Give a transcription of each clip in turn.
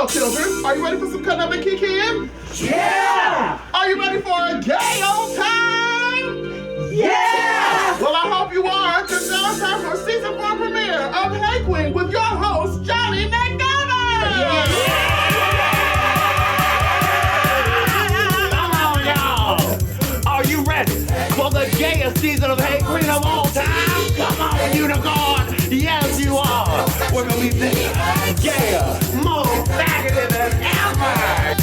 Hello, children. Are you ready for some cutting up and kikiing? Yeah! Are you ready for a gay old time? Yeah! Well, I hope you are, because now it's time for season 4 premiere of Hey Qween with your host, Jonny McGovern! Come on, y'all! Are you ready for the gayest season of Hey Qween of all time? Come on, unicorn! Yes, you are! We're gonna be bigger, gayer, more faggoty than ever!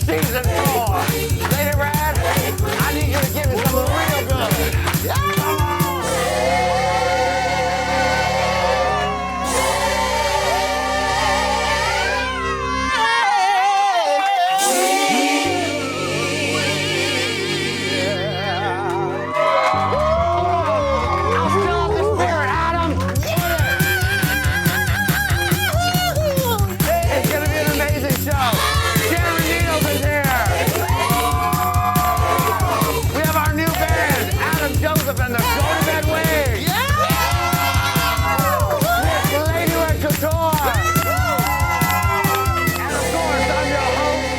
Season 4. Lady Red, I need you to give me something real good. Come on! I'll still have the spirit, Adam. It's gonna be an amazing show. Sharon is here. We have our new band, Adam Joseph and the Go to Bed Wing. With Lady Red Couture. And of course, I'm your host,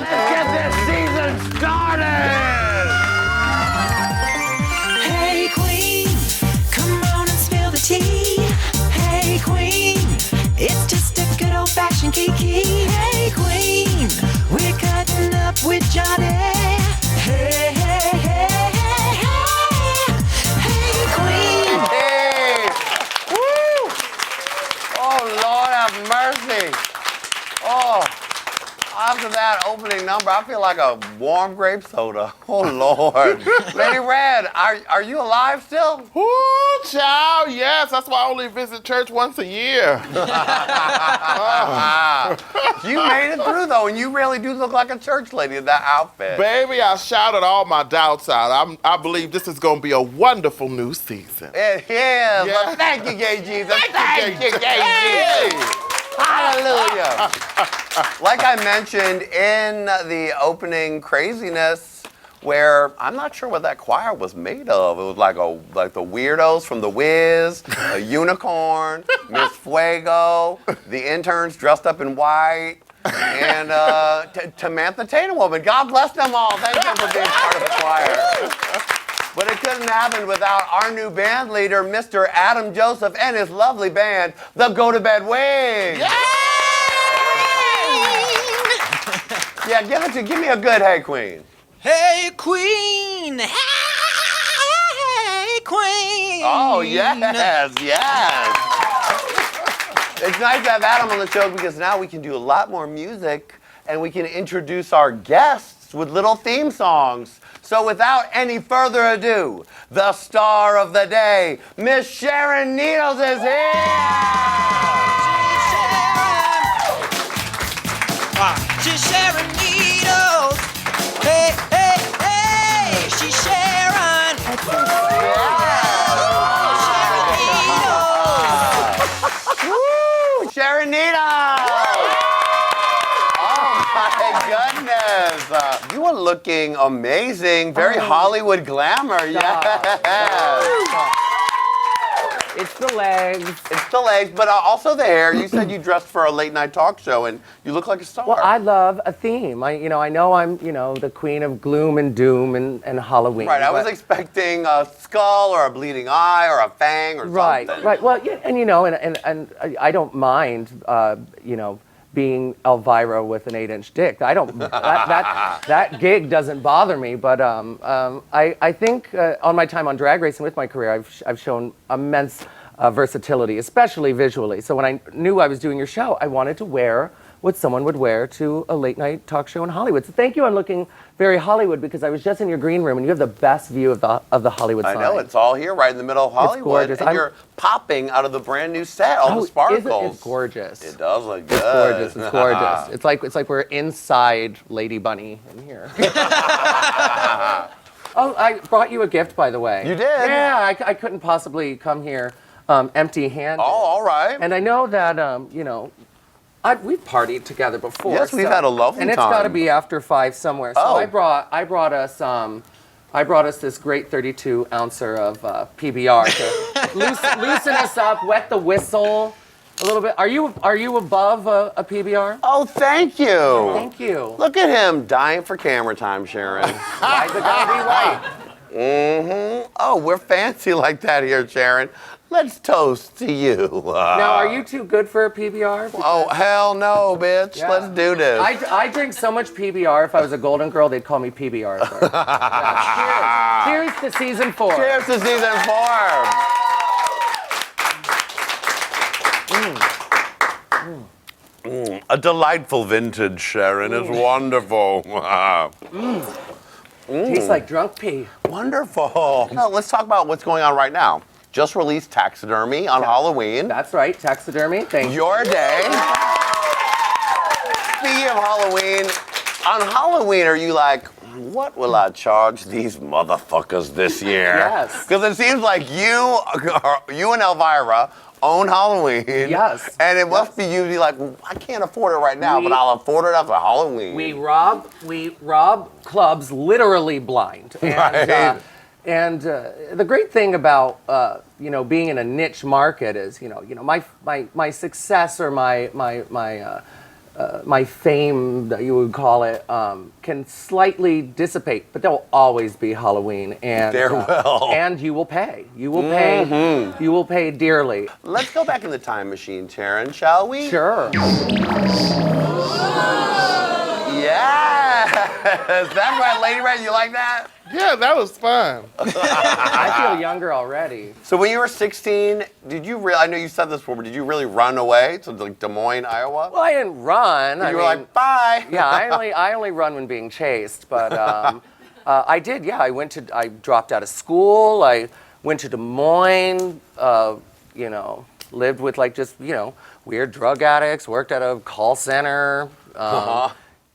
Let's get this season started. Hey Qween, come on and spill the tea. Hey Qween, it's just a good old-fashioned kiki. Hey Qween, we're cutting up with Jonny. Hey, hey, hey, hey, hey. Hey Qween. Hey! Woo! Oh, Lord have mercy. Oh, after that opening number, I feel like a warm grape soda. Oh, Lord. Lady Red, are you alive still? Ooh, child, yes. That's why I only visit church once a year. You made it through, though, and you really do look like a church lady in that outfit. Baby, I shouted all my doubts out. I believe this is going to be a wonderful new season. It is. Yeah. Well, thank you, Gay Jesus. Thank you, Gay Hey! Jesus. Hallelujah. Like I mentioned in the opening craziness, where I'm not sure what that choir was made of. It was like the Weirdos from The Wiz, a unicorn, Miss Fuego, the interns dressed up in white, and Tamantha Tatum woman. God bless them all. Thank them for being part of the choir. But it couldn't happen without our new band leader, Mr. Adam Joseph, and his lovely band, the Go to Bed Wing. Yeah, give me a good Hey Qween. Hey Qween. Hey Qween. Oh, yes, yes. It's nice to have Adam on the show because now we can do a lot more music and we can introduce our guests with little theme songs. So without any further ado, the star of the day, Miss Sharon Needles is here! She's Sharon Needles. Hey, hey, hey. She's Sharon. Woo! Sharon Needles! Oh my goodness! You are looking amazing. Very Hollywood glamour. Yes. It's the legs. It's the legs, but also the hair. You said you dressed for a late night talk show, and you look like a star. Well, I love a theme. I know I'm, the queen of gloom and doom and Halloween. Right. I was expecting a skull or a bleeding eye or a fang or something. Right. Well, yeah, and I don't mind, being Elvira with an 8-inch dick. I don't. that gig doesn't bother me. But I think on my time on Drag Race and with my career, I've shown immense versatility, especially visually. So when I knew I was doing your show, I wanted to wear what someone would wear to a late night talk show in Hollywood. So thank you on looking very Hollywood, because I was just in your green room and you have the best view of the Hollywood sign. I know, it's all here right in the middle of Hollywood. gorgeous. And you're popping out of the brand new set, all the sparkles. It's gorgeous. It does look good. It's gorgeous. It's gorgeous. It's like we're inside Lady Bunny in here. Oh, I brought you a gift, by the way. You did? Yeah, I couldn't possibly come here empty-handed. Oh, all right. And I know that, you know, we've partied together before. Yes, we've had a lovely and it's time. got to be after 5 somewhere. So Oh. I brought us this great 32 ouncer of PBR to loosen us up, wet the whistle a little bit. Are you above a PBR? Oh, thank you. Thank you. Look at him dying for camera time, Sharon. Why's it gotta be white? Mm-hmm. Oh, we're fancy like that here, Sharon. Let's toast to you. Now, are you too good for a PBR? Oh, hell no, bitch. Yeah. Let's do this. I drink so much PBR. If I was a Golden Girl, they'd call me PBR. Yeah. Cheers to season 4. Cheers to season 4. A delightful vintage, Sharon. It's wonderful. Tastes like drunk pee. Wonderful. Now, let's talk about what's going on right now. Just released taxidermy on Halloween. That's right, taxidermy. Thank you. Your day. Speaking of Halloween, on Halloween, are you like, what will I charge these motherfuckers this year? Yes. Because it seems like you and Elvira own Halloween. Yes. And it must be you be like, well, I can't afford it right now, but I'll afford it after Halloween. We rob clubs literally blind. And, Right. The great thing about you know, being in a niche market is, you know my success or my fame, that you would call it, can slightly dissipate, but there'll always be Halloween, and There will. and you will pay. You will pay. You will pay dearly. Let's go back in the time machine, Sharon, shall we? Sure. Yes! That's right, Lady Red, you like that? Yeah, that was fun. I feel younger already. So when you were 16, did you really, I know you said this before, but did you really run away to like Des Moines, Iowa? Well, I didn't run. You were like, bye. Yeah, I only run when being chased, but I did. Yeah, I dropped out of school. I went to Des Moines. You know, lived with like just weird drug addicts. Worked at a call center.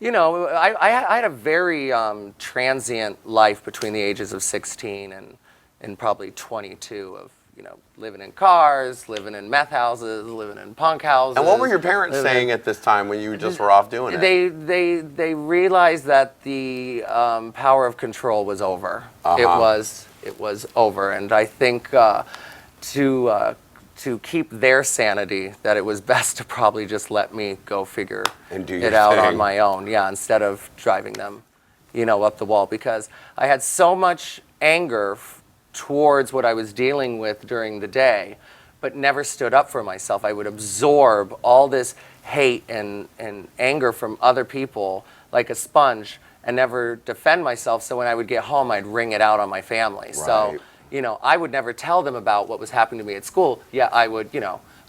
You know, I had a very transient life between the ages of 16 and probably 22 of living in cars, living in meth houses, living in punk houses. And what were your parents saying at this time when you just were off doing it? They realized that the power of control was over. It was over, and I think to keep their sanity, that it was best to probably just let me go figure it out on my own. Yeah, instead of driving them, up the wall, because I had so much anger towards what I was dealing with during the day, but never stood up for myself. I would absorb all this hate and anger from other people like a sponge and never defend myself. So when I would get home, I'd wring it out on my family. Right. So, I would never tell them about what was happening to me at school. Yeah, I would,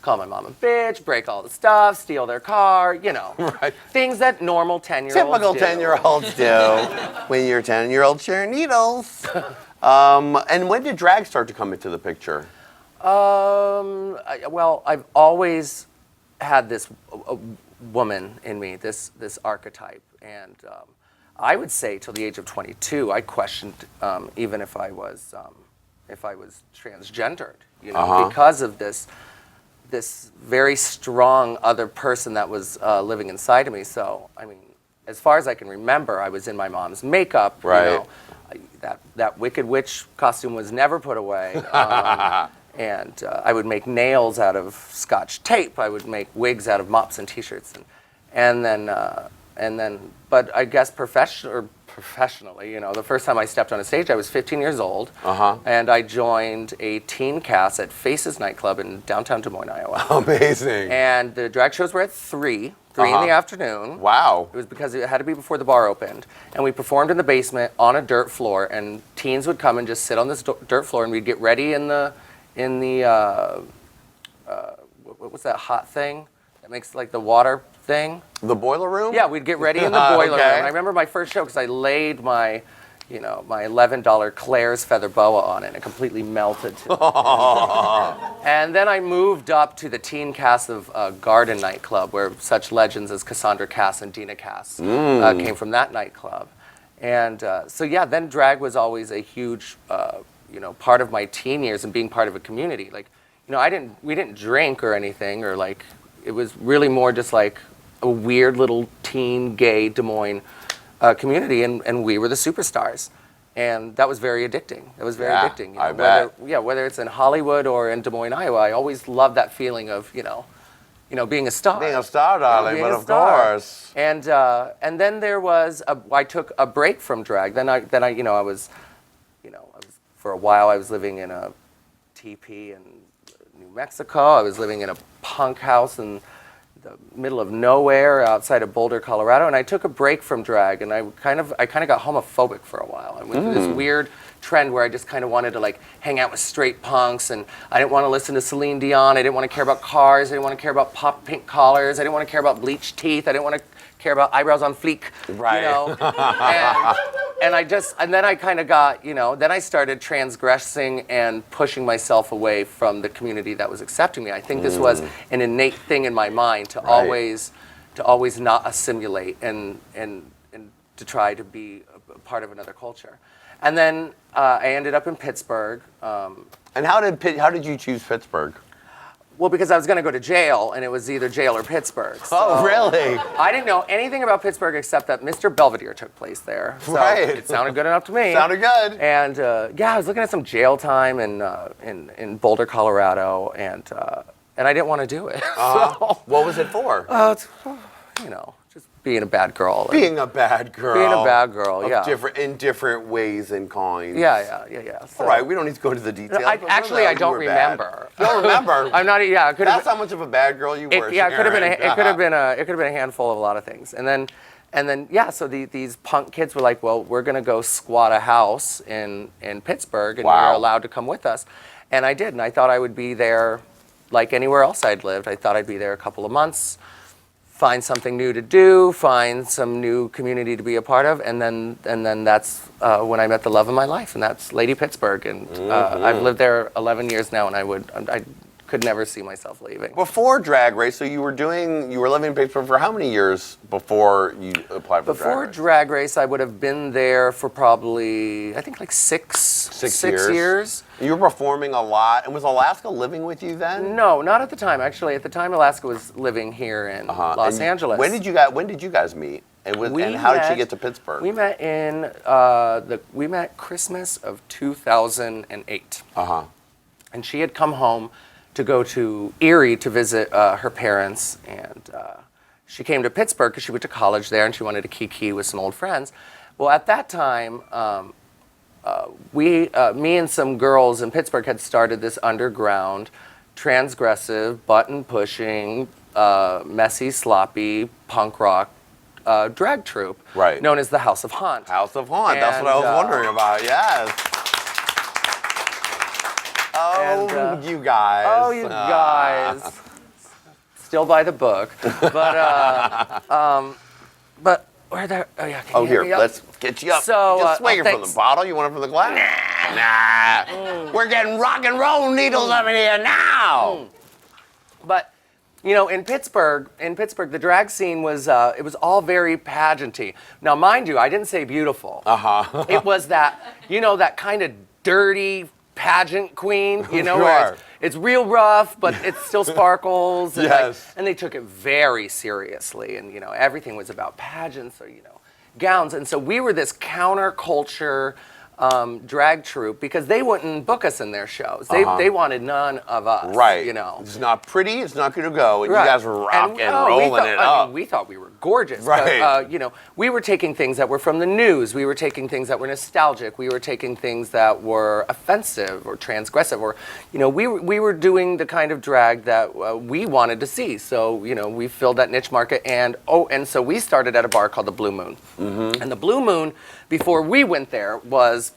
call my mom a bitch, break all the stuff, steal their car, Right. Things that normal 10-year-olds Typical do. 10-year-olds do when you're 10-year-old sharing needles. And when did drag start to come into the picture? Well, I've always had this woman in me, this archetype, and I would say till the age of 22, I questioned even if I was transgendered, because of this very strong other person that was living inside of me. So, I mean, as far as I can remember, I was in my mom's makeup. Right. That Wicked Witch costume was never put away. And I would make nails out of Scotch tape. I would make wigs out of mops and T-shirts, and then. But I guess professionally, the first time I stepped on a stage, I was 15 years old, and I joined a teen cast at Faces nightclub in downtown Des Moines, Iowa. Amazing. And the drag shows were at 3 in the afternoon. Wow. It was because it had to be before the bar opened. And we performed in the basement on a dirt floor, and teens would come and just sit on this dirt floor, and we'd get ready in the what was that hot thing that makes like the water thing. The boiler room? Yeah, we'd get ready in the boiler Okay. room. And I remember my first show because I laid my, my $11 Claire's feather boa on it, and it completely melted. And then I moved up to the teen cast of Garden nightclub, where such legends as Cassandra Cass and Dina Cass came from that nightclub. And so yeah, then drag was always a huge, part of my teen years and being part of a community. Like, we didn't drink or anything, or like, it was really more just like a weird little teen gay Des Moines community, and we were the superstars. And that was very addicting. It was very addicting. I bet. Whether it's in Hollywood or in Des Moines, Iowa, I always loved that feeling of, being a star. Being a star, darling, Being but a of star. course. And then there was I took a break from drag. Then I was for a while I was living in a teepee in New Mexico. I was living in a punk house in the middle of nowhere outside of Boulder, Colorado, and I took a break from drag, and I kind of got homophobic for a while. I went through this weird trend where I just kind of wanted to like hang out with straight punks, and I didn't want to listen to Celine Dion. I didn't want to care about cars. I didn't want to care about pop pink collars. I didn't want to care about bleached teeth. I didn't want to care about eyebrows on fleek. Right. And then I kind of got, then I started transgressing and pushing myself away from the community that was accepting me. I think this was an innate thing in my mind to always not assimilate and to try to be a part of another culture. And then I ended up in Pittsburgh. And how did you choose Pittsburgh? Well, because I was going to go to jail, and it was either jail or Pittsburgh. So Oh, really? I didn't know anything about Pittsburgh except that Mr. Belvedere took place there. So Right. it sounded good enough to me. Sounded good. And I was looking at some jail time in Boulder, Colorado, and I didn't want to do it. So, What was it for? it's, just being a bad girl. Being a bad girl. Being a bad girl, Of yeah. in different ways and kinds. Yeah. So, All right, we don't need to go into the details. I but actually, no, I you don't were bad. remember. You don't remember? I'm not. Yeah, it could have. That's how much of a bad girl you were. It could have been. Sharon. It could have been a handful of a lot of things. And then, so these punk kids were like, well, we're gonna go squat a house in Pittsburgh, and Wow. you're allowed to come with us. And I did, and I thought I would be there, like anywhere else I'd lived. I thought I'd be there a couple of months, find something new to do, find some new community to be a part of, and then that's when I met the love of my life, and that's Lady Pittsburgh. And I've lived there 11 years now, and I could never see myself leaving. Before Drag Race, so you were living in Pittsburgh for how many years before you applied for Before Drag Race? Drag Race, I would have been there for probably, I think like six years. You were performing a lot, and was Alaska living with you then? No, not at the time. Actually, at the time, Alaska was living here in Los And Angeles. When did you guys meet? And how did she get to Pittsburgh? We met in we met Christmas of 2008. And she had come home to go to Erie to visit her parents, and she came to Pittsburgh because she went to college there, and she wanted to kiki with some old friends. Well, at that time, me and some girls in Pittsburgh had started this underground, transgressive, button-pushing, messy, sloppy, punk rock drag troupe, Right. known as the House of Haunt. House of Haunt. That's what I was wondering about. Yes. Oh, you guys. Oh, you guys. Still by the book. But where there? Oh, yeah. Can Oh, you hear here, me? let's get you up. So, Just swing it from thanks. the bottle. You want it from the glass? Nah. We're getting rock and roll needles up in here now. But, in Pittsburgh, the drag scene was, it was all very pageanty. Now, mind you, I didn't say beautiful. It was that, that kind of dirty pageant queen, where it's real rough, but it still sparkles. And Yes. and they took it very seriously, and, everything was about pageants or, gowns. And so we were this counterculture drag troupe because they wouldn't book us in their shows. They wanted none of us. Right. It's It's not pretty. It's not going to go. And right. you guys were rock and rolling it I up. mean, we thought we were gorgeous. Right. But, we were taking things that were from the news. We were taking things that were nostalgic. We were taking things that were offensive or transgressive. Or, we were doing the kind of drag that we wanted to see. So, we filled that niche market. And so we started at a bar called the Blue Moon. And the Blue Moon, before we went there, was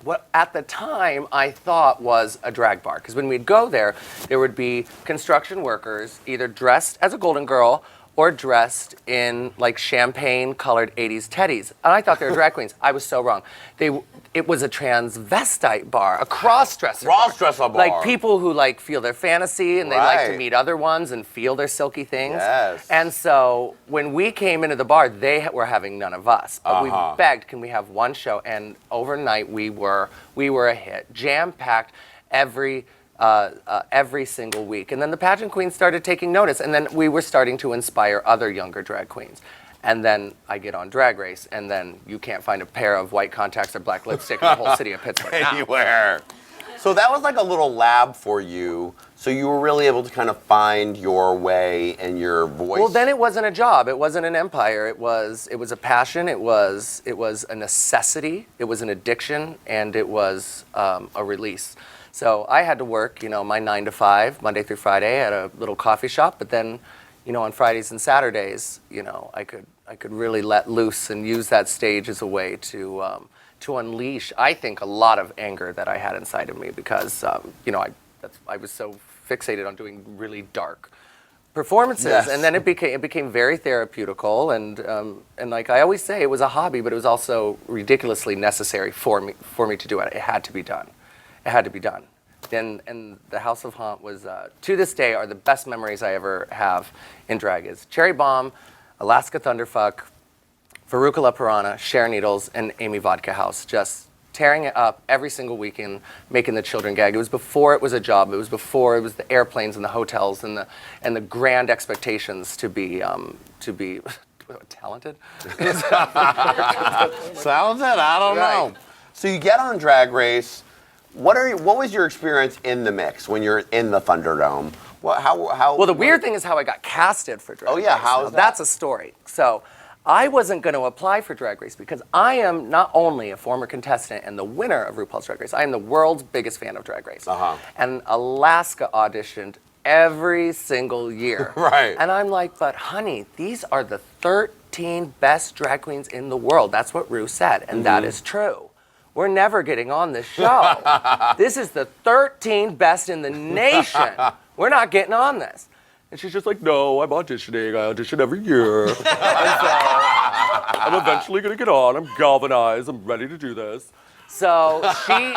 what at the time I thought was a drag bar. Because when we'd go there, there would be construction workers either dressed as a Golden Girl or dressed in like champagne-colored 80s teddies. And I thought they were drag queens. I was so wrong. It was a transvestite bar, a cross-dresser Cross-dresser bar. Like people who like feel their fantasy and they like to Right. meet other ones and feel their silky things. Yes. And so when we came into the bar, they were having none of us. But we begged, can we have one show? And overnight we were a hit, jam-packed every single week. And then the pageant queens started taking notice, and then we were starting to inspire other younger drag queens. And then I get on Drag Race, and then you can't find a pair of white contacts or black lipstick in the whole city of Pittsburgh. Anywhere. So that was like a little lab for you. So you were really able to kind of find your way and your voice. Well, then it wasn't a job. It wasn't an empire. It was a passion. It was a necessity. It was an addiction, and it was a release. So I had to work, my 9 to 5, Monday through Friday, at a little coffee shop. But then, on Fridays and Saturdays, I could really let loose and use that stage as a way to unleash, I think, a lot of anger that I had inside of me because, I was so fixated on doing really dark performances, Yes. and then it became very therapeutical, and like I always say, it was a hobby, but it was also ridiculously necessary for me to do it. It had to be done. It had to be done. And the House of Haunt was, to this day, are the best memories I ever have in drag. Is Cherry Bomb, Alaska Thunderfuck, Veruca La Piranha, Sharon Needles, and Amy Vodka House, just tearing it up every single weekend, making the children gag. It was before it was a job. It was before it was the airplanes and the hotels and the grand expectations to be talented. Talented? I don't know. So you get on Drag Race. What was your experience in the mix when you're in the Thunderdome? Well, the weird thing is how I got casted for Drag Race. Oh, yeah, how is that? That's a story. So I wasn't going to apply for Drag Race because I am not only a former contestant and the winner of RuPaul's Drag Race, I am the world's biggest fan of Drag Race. And Alaska auditioned every single year. Right. And I'm like, but honey, these are the 13 best drag queens in the world. That's what Ru said, and that is true. We're never getting on this show. This is the 13 best in the nation. We're not getting on this. And she's just like, no, I'm auditioning. I audition every year. And so I'm eventually going to get on. I'm galvanized. I'm ready to do this. So she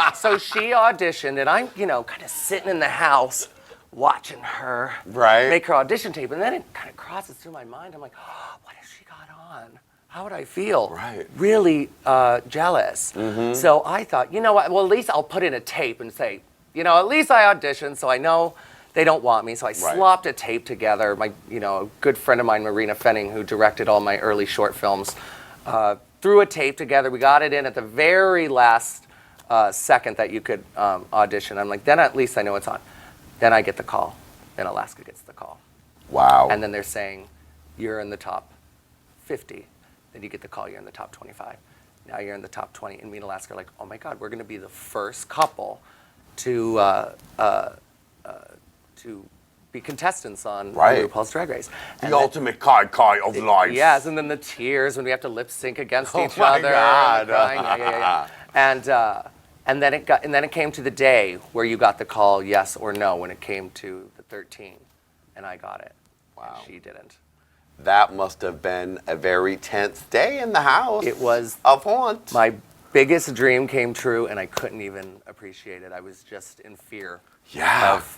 auditioned, and I'm, kind of sitting in the house watching her make her audition tape. And then it kind of crosses through my mind. I'm like, oh, what has she got on? How would I feel? Right. Really jealous. So I thought, you know what? Well, at least I'll put in a tape and say, at least I auditioned, so I know they don't want me. So I slopped a tape together. My, a good friend of mine, Marina Fenning, who directed all my early short films, threw a tape together. We got it in at the very last second that you could audition. I'm like, then at least I know it's on. Then I get the call. Then Alaska gets the call. Wow. And then they're saying, you're in the top 50. Then you get the call, you're in the top 25. Now you're in the top 20. And me and Alaska are like, oh my God, we're going to be the first couple to be contestants on RuPaul's Drag Race. The ultimate kai of life. Yes, and then the tears when we have to lip sync against each my other. God. And then it came to the day where you got the call, yes or no, when it came to the 13, and I got it. Wow. And she didn't. That must have been a very tense day in the house. It was of Haunt. My biggest dream came true, and I couldn't even appreciate it. I was just in fear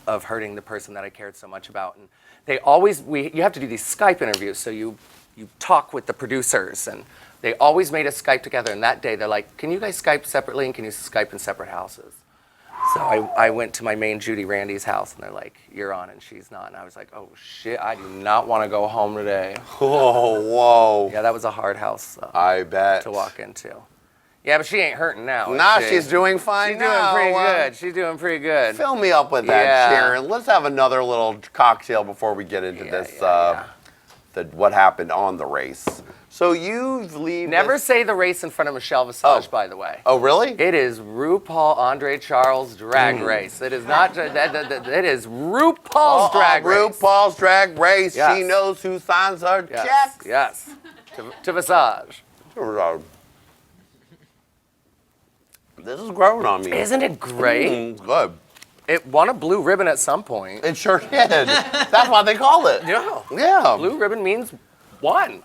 of hurting the person that I cared so much about. And they always, you have to do these Skype interviews, so you talk with the producers, and they always made us Skype together. And that day, they're like, can you guys Skype separately, and can you Skype in separate houses? So I went to my main Judy Randy's house, and they're like, you're on, and she's not. And I was like, oh, shit, I do not want to go home today. Oh, whoa. Yeah, that was a hard house I bet. to walk into. Yeah, but she ain't hurting now. Nah, she's doing fine She's now. doing pretty good. She's doing pretty good. Fill me up with that, Yeah. Sharon. Let's have another little cocktail before we get into this, what happened on the race. So you leave. Never say the race in front of Michelle Visage, by the way. Oh, really? It is RuPaul Andre Charles Drag Race. It is not. It is RuPaul's Drag Race. RuPaul's Drag Race. Yes. She knows who signs her Yes. checks. Yes. To Visage. This is growing on me. Isn't it great? Good. It won a blue ribbon at some point. It sure did. That's why they call it. Yeah. Yeah. Blue ribbon means won.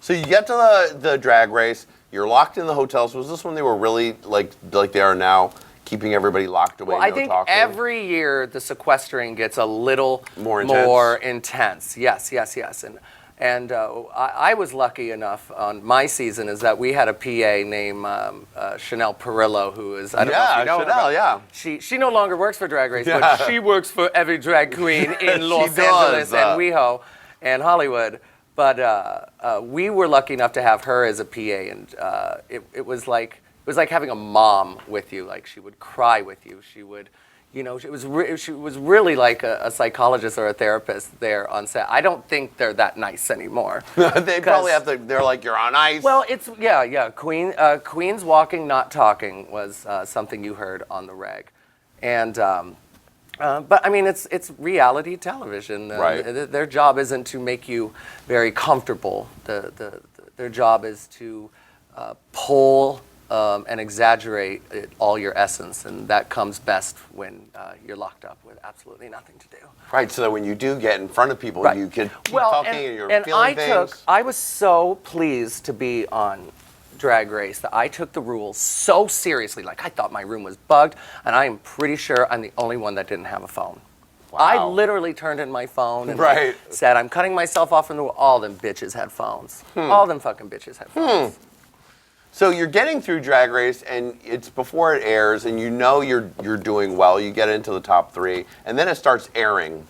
So you get to the drag race. You're locked in the hotels. Was this when they were really like they are now, keeping everybody locked away? Well, I think talking? every year the sequestering gets a little More intense. Yes. And I was lucky enough on my season is that we had a PA named Chanel Perillo, who is, I don't know if you know her, Chanel, but yeah. She no longer works for Drag Race, but she works for every drag queen in Los Angeles and WeHo and Hollywood. But we were lucky enough to have her as a PA, and it was like having a mom with you. Like, she would cry with you. She would, you know, she was really like a psychologist or a therapist there on set. I don't think they're that nice anymore. They probably have to. They're like, you're on ice. Well, it's Queens walking, not talking was something you heard on the reg, and but I mean it's reality television. Right. Their job isn't to make you very comfortable. Their job is to pull and exaggerate all your essence, and that comes best when you're locked up with absolutely nothing to do. Right, so that when you do get in front of people, you can keep talking and you're feeling things. I was so pleased to be on Drag Race that I took the rules so seriously. Like, I thought my room was bugged, and I am pretty sure I'm the only one that didn't have a phone. Wow. I literally turned in my phone and said, I'm cutting myself off from the wall. All them bitches had phones. All them fucking bitches had phones. So you're getting through Drag Race, and it's before it airs, and you know you're doing well. You get into the top 3, and then it starts airing,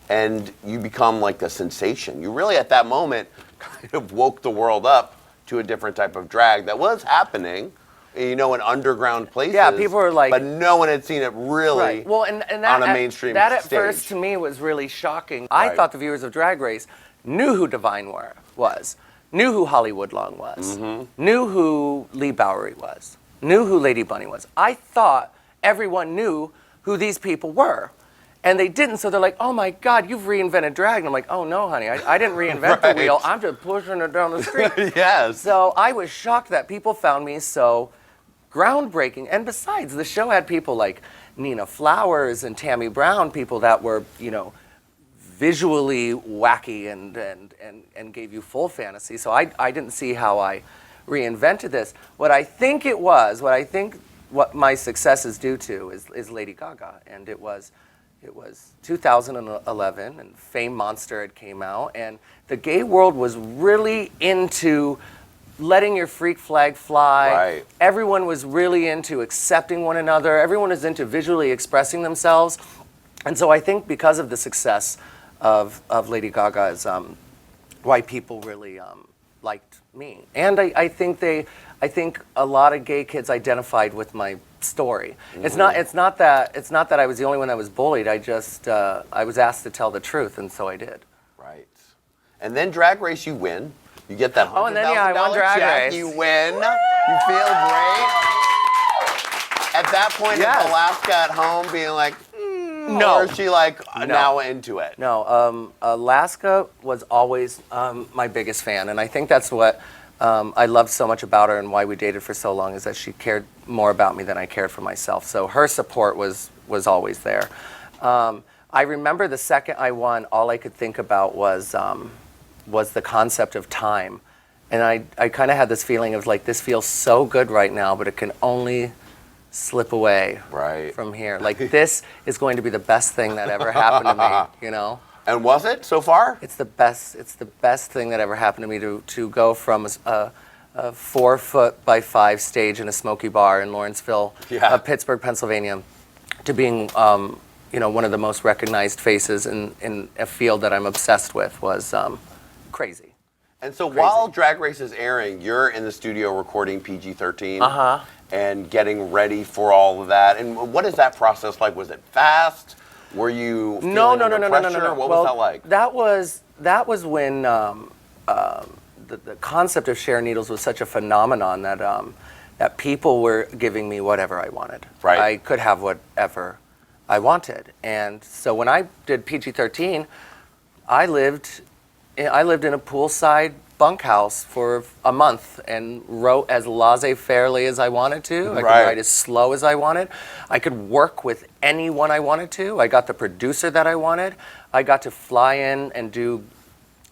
and you become like a sensation. You really, at that moment, kind of woke the world up to a different type of drag that was happening, you know, in underground places. Yeah, people were like, but no one had seen it really well, and that, on a mainstream that at stage. first to me was really shocking. I thought the viewers of Drag Race knew who Divine was. Knew who Hollywood Long was, knew who Lee Bowery was, knew who Lady Bunny was. I thought everyone knew who these people were, and they didn't, so they're like, oh my God, you've reinvented drag. And I'm like, oh no, honey, I didn't reinvent the wheel, I'm just pushing it down the street. Yes. So I was shocked that people found me so groundbreaking, and besides, the show had people like Nina Flowers and Tammy Brown, people that were, you know, visually wacky and gave you full fantasy. So I didn't see how I reinvented this. What my success is due to is Lady Gaga, and it was 2011, and Fame Monster had came out, and the gay world was really into letting your freak flag fly. Right. Everyone was really into accepting one another. Everyone was into visually expressing themselves. And so I think because of the success of Lady Gaga's why people really liked me. And I think a lot of gay kids identified with my story. It's not that I was the only one that was bullied. I was asked to tell the truth, and so I did. Right. And then Drag Race, you win. You get that $100,000 Oh, and then I won Drag check. Race. You win. You feel great. At that point, is Alaska at home being like, no. Or is she like now into it? No. Alaska was always my biggest fan, and I think that's what I loved so much about her and why we dated for so long, is that she cared more about me than I cared for myself. So her support was always there. I remember the second I won, all I could think about was the concept of time. And I kind of had this feeling of like, this feels so good right now, but it can only slip away from here. Like, this is going to be the best thing that ever happened to me, you know? And was it so far? It's the best thing that ever happened to me to go from a 4 foot by 5 stage in a smoky bar in Lawrenceville, Pittsburgh, Pennsylvania, to being one of the most recognized faces in a field that I'm obsessed with was crazy. And so while Drag Race is airing, you're in the studio recording PG-13 and getting ready for all of that. And what is that process like? Was it fast? Were you feeling under pressure? No. What was that like? That was when the concept of Sharon Needles was such a phenomenon that people were giving me whatever I wanted. Right. I could have whatever I wanted. And so when I did PG-13, I lived in a poolside bunkhouse for a month and wrote as laissez-fairely as I wanted to. I could Right. write as slow as I wanted. I could work with anyone I wanted to. I got the producer that I wanted. I got to fly in and do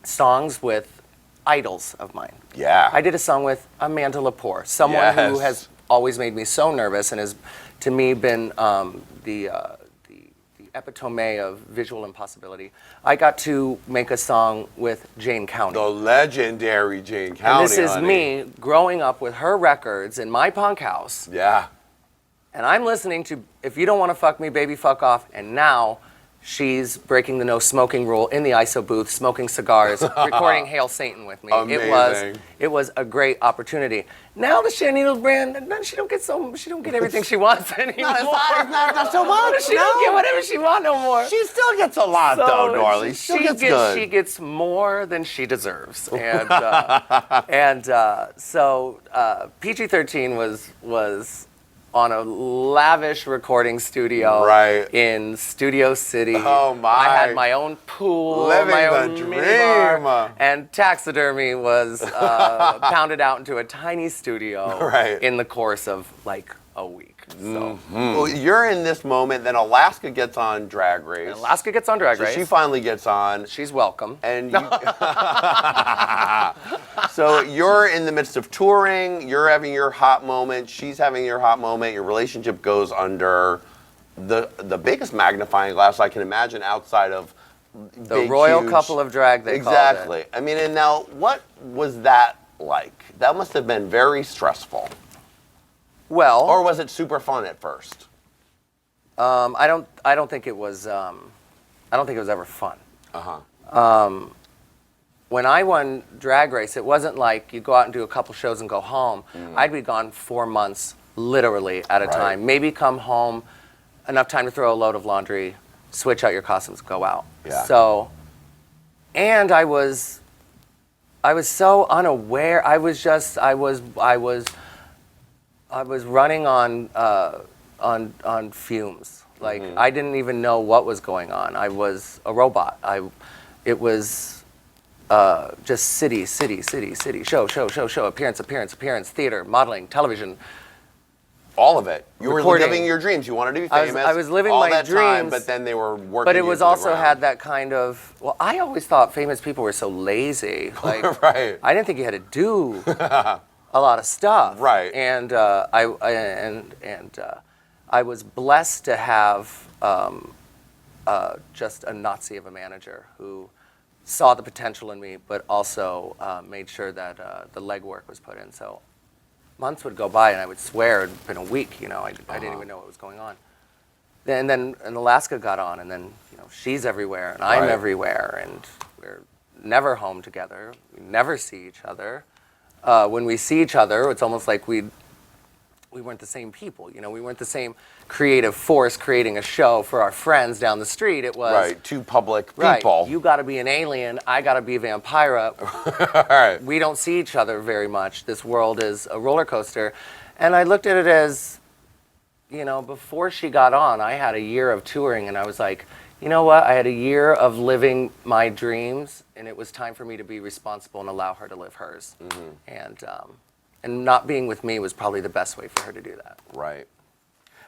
songs with idols of mine. Yeah. I did a song with Amanda Lepore, someone who Yes. has always made me so nervous and has, to me, been the epitome of visual impossibility. I got to make a song with Jane County. The legendary Jane County. And this is honey. me growing up with her records in my punk house. Yeah. And I'm listening to If You Don't Want to Fuck Me, Baby, Fuck Off. And now she's breaking the no smoking rule in the ISO booth, smoking cigars, recording Hail Satan with me. Amazing. It was a great opportunity. Now the Sharon Needles brand, she don't get everything she wants anymore. Not so much. She don't get whatever she wants no more. She still gets a lot, though, Norley. She still gets good. She gets more than she deserves, and so PG-13 was on a lavish recording studio Right. in Studio City. Oh, my. I had my own pool, Living my the own minibar, dream. and taxidermy was pounded out into a tiny studio Right. in the course of like a week. So Well, you're in this moment, then Alaska gets on Drag Race. Alaska gets on Drag So Race. she finally gets on. She's welcome. And you, so you're in the midst of touring, you're having your hot moment, she's having your hot moment, your relationship goes under the biggest magnifying glass I can imagine outside of The big, royal huge- couple of drag, they called Exactly. it. I mean, and now what was that like? That must have been very stressful. Well, Or was it super fun at first? I don't think it was. I don't think it was ever fun. When I won Drag Race, it wasn't like you go out and do a couple shows and go home. I'd be gone 4 months, literally at a Right. time. Maybe come home, enough time to throw a load of laundry, switch out your costumes, go out. Yeah. So, and I was so unaware. I was running on fumes. Like I didn't even know what was going on. I was a robot. It was just city, show, appearance, theater, modeling, television. All of it. You were Recording. living your dreams. You wanted to be I was- famous. I was living all my that time, dreams, but then they were working. But it you was to the also ground. had that kind of. Well, I always thought famous people were so lazy. Like Right. I didn't think you had to do a lot of stuff. Right. And I was blessed to have just a Nazi of a manager who saw the potential in me, but also made sure that the legwork was put in. So months would go by, and I would swear it'd been a week. You know, I didn't even know what was going on. And then Alaska got on, and then she's everywhere, and I'm Right. everywhere, and we're never home together. We never see each other. When we see each other, it's almost like we weren't the same people. We weren't the same creative force creating a show for our friends down the street. It was Right. Two public right, people. you got to be an alien. I got to be a vampire. All right. We don't see each other very much. This world is a roller coaster. And I looked at it as, before she got on, I had a year of touring, and I was like, you know what? I had a year of living my dreams, and it was time for me to be responsible and allow her to live hers. And not being with me was probably the best way for her to do that. Right.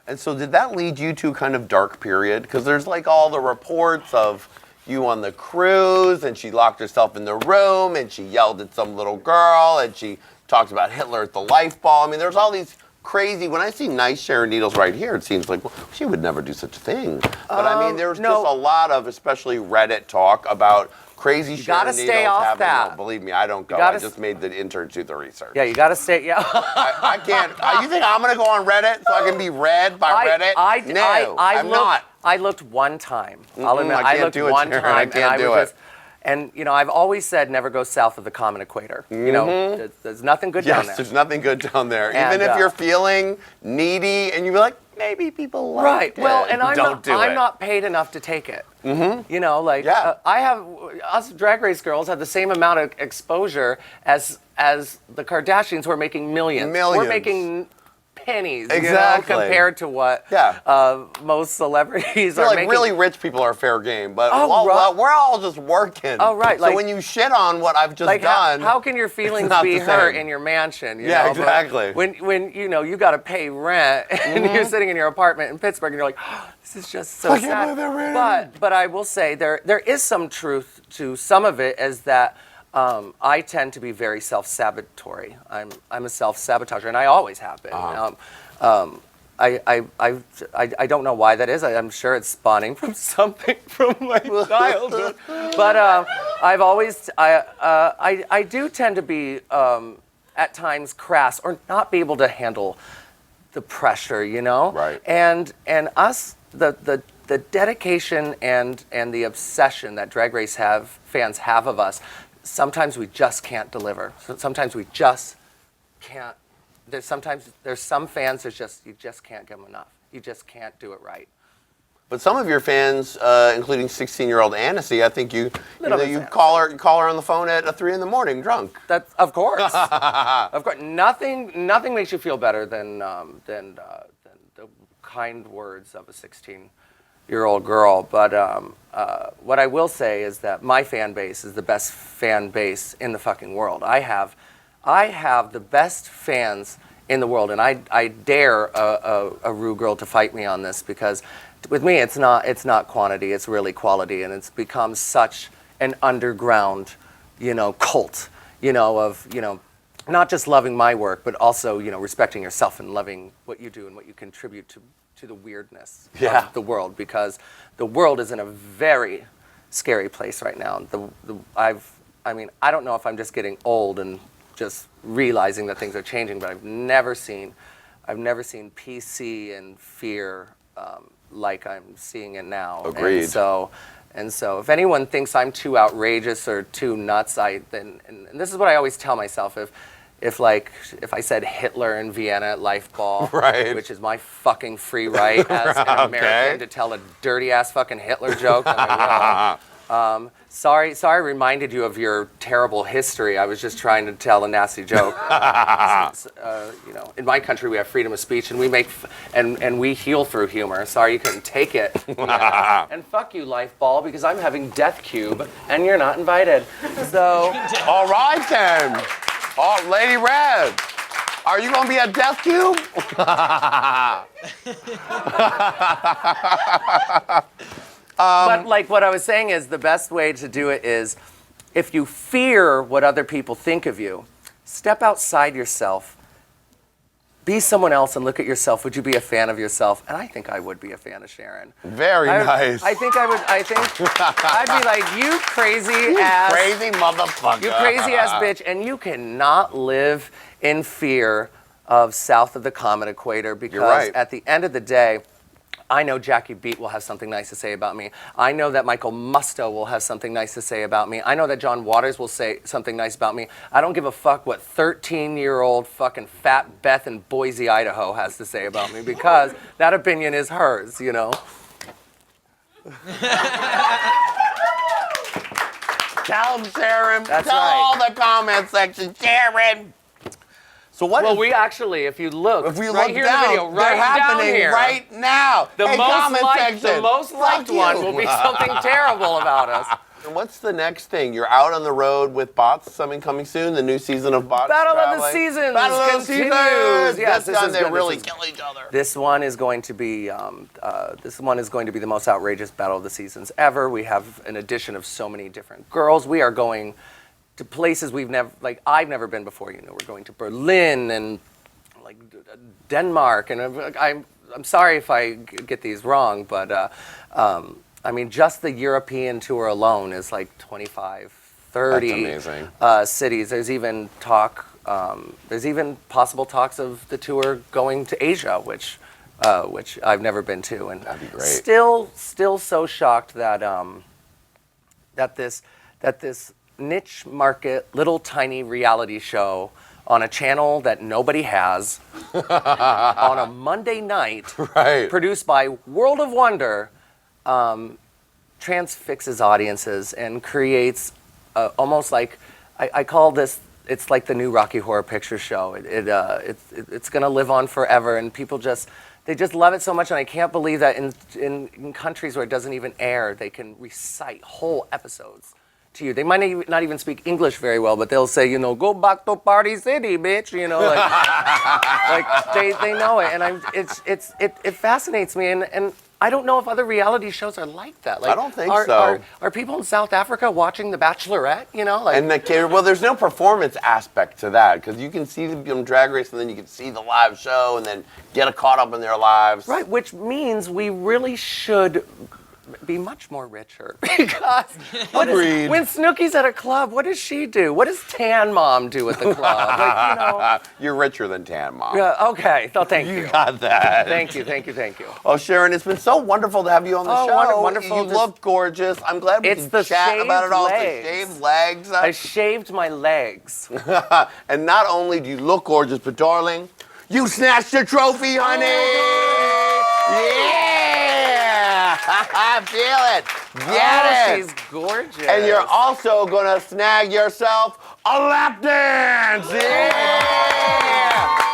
And so did that lead you to kind of dark period? Because there's like all the reports of you on the cruise, and she locked herself in the room, and she yelled at some little girl, and she talked about Hitler at the life ball. I mean, there's all these crazy, when I see nice Sharon Needles right here, it seems like, well, she would never do such a thing. But I mean, there's no. just a lot of, especially Reddit talk about crazy Sharon gotta Needles stay off having, that. no, believe me, I don't go. gotta I just made the intern do the research. Yeah, you got to stay. Yeah. I can't. You think I'm gonna go on Reddit so I can be read by Reddit? No, I'm not. I looked one time. I'll admit, I I can't looked do it, one Sharon. time, I can't and do I it. was just. And I've always said never go south of the common equator. There's nothing good down Yes, there. there's nothing good down there. And, Even if you're feeling needy and you're like, maybe people like Right. it. Well, and I'm it. not paid enough to take it. Yeah. I have us Drag Race girls have the same amount of exposure as the Kardashians who are making millions. We're Millions. making pennies, Exactly. compared to what most celebrities are like making. really rich people are fair game, but right. we're all just working. Oh, right. So Like, when you shit on what I've just done, how can your feelings not be the hurt same. in your mansion? You Yeah, know? exactly. But when you got to pay rent and you're sitting in your apartment in Pittsburgh and you're like, oh, this is just so I sad. can't believe they're renting. But I will say there is some truth to some of it, is that I tend to be very self-sabotatory. I'm a self-sabotager, and I always have been. I don't know why that is. I'm sure it's spawning from something from my childhood. But I've always I do tend to be at times crass or not be able to handle the pressure, you know. Right. And us the dedication and the obsession that Drag Race fans have of us. Sometimes we just can't deliver. Sometimes we just can't. There's some fans you just can't give them enough. You just can't do it right. But some of your fans, including 16-year-old Annecy, I think you call her on the phone at 3 a.m. drunk. That's of course. Of course. Nothing makes you feel better than the kind words of a 16-year-old girl. But what I will say is that my fan base is the best fan base in the fucking world. I have the best fans in the world, and I dare a Ru girl to fight me on this, because with me it's not quantity, it's really quality, and it's become such an underground, cult, of not just loving my work, but also respecting yourself and loving what you do and what you contribute to the weirdness of the world, because the world is in a very scary place right now. I don't know if I'm just getting old and just realizing that things are changing, but I've never seen PC and fear like I'm seeing it now. Agreed. And so if anyone thinks I'm too outrageous or too nuts, and this is what I always tell myself, if I said Hitler in Vienna at Life Ball, right, which is my fucking free right as an American to tell a dirty ass fucking Hitler joke, then I will. Sorry, I reminded you of your terrible history. I was just trying to tell a nasty joke. In my country we have freedom of speech, and we make and we heal through humor. Sorry you couldn't take it. And fuck you, Life Ball, because I'm having Death Cube, and you're not invited. So. All right then. Oh, Lady Red, are you gonna be at Death Cube? But like what I was saying is, the best way to do it is, if you fear what other people think of you, step outside yourself, be someone else and look at yourself. Would you be a fan of yourself? And I think I would be a fan of Sharon. Very nice. I think I'd be like, you crazy motherfucker. You crazy ass bitch, and you cannot live in fear of south of the common equator, because at the end of the day, I know Jackie Beat will have something nice to say about me. I know that Michael Musto will have something nice to say about me. I know that John Waters will say something nice about me. I don't give a fuck what 13-year-old fucking fat Beth in Boise, Idaho has to say about me, because that opinion is hers, Tell them, Sharon. That's Tell right. all the comment section, Sharon. So what? Well, we actually, if you look, if we right look here down, in the video, they're right down happening here, right now. The hey, most liked one will be something terrible about us. And what's the next thing? You're out on the road with Bots, something coming soon, the new season of Bots. Battle of the Seasons continues. Yes, this time they really kill each other. This one is going to be the most outrageous Battle of the Seasons ever. We have an addition of so many different girls. We are going to places I've never been before. We're going to Berlin and Denmark, and I'm sorry if I get these wrong, but just the European tour alone is like 25, 30 That's amazing. Cities. There's even possible talks of the tour going to Asia, which I've never been to, and that'd be great. Still so shocked that this niche market, little tiny reality show on a channel that nobody has on a Monday night, produced by World of Wonder, transfixes audiences and creates almost like, I call this it's like the new Rocky Horror Picture Show. It's gonna live on forever, and people they just love it so much, and I can't believe that in countries where it doesn't even air, they can recite whole episodes to you. They might not even speak English very well, but they'll say, go back to Party City, bitch, like they know it, and it fascinates me, and I don't know if other reality shows are like that. Like, I don't think so. Are people in South Africa watching The Bachelorette? Well, there's no performance aspect to that because you can see them on Drag Race and then you can see the live show and then get caught up in their lives. Right, which means we really should be much more richer because Agreed. When Snooki's at a club, what does she do? What does Tan Mom do at the club? You're richer than Tan Mom. Yeah, okay, so thank you. You got that. Thank you. Oh, Sharon, it's been so wonderful to have you on the show. Wonderful. You look gorgeous. I'm glad we It's can the chat about it all. legs. The shaved legs. I shaved my legs. And not only do you look gorgeous, but darling, you snatched your trophy, honey. Yeah. I feel it. Get it. She's gorgeous. And you're also gonna snag yourself a lap dance. Yeah.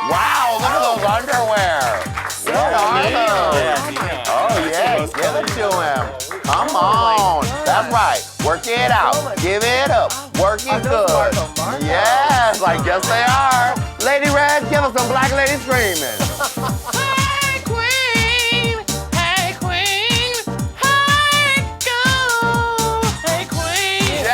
Wow, look at those underwear. What are those? Oh yeah, give it to him. Come on. That's right. Work it out. Give it up. Work it good. Yes, I guess they are. Lady Red, give us some black lady screaming. Hey Queen, hey Queen, hey go, hey Queen.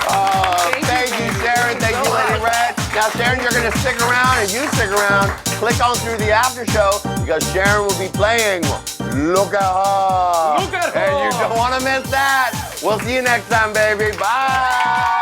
Oh, thank you, Sharon. Thank you, Lady Red. Now, Sharon, you're going to stick around. If you stick around, click on through the after show because Sharon will be playing Look at Her. Look at Her. And you don't want to miss that. We'll see you next time, baby. Bye.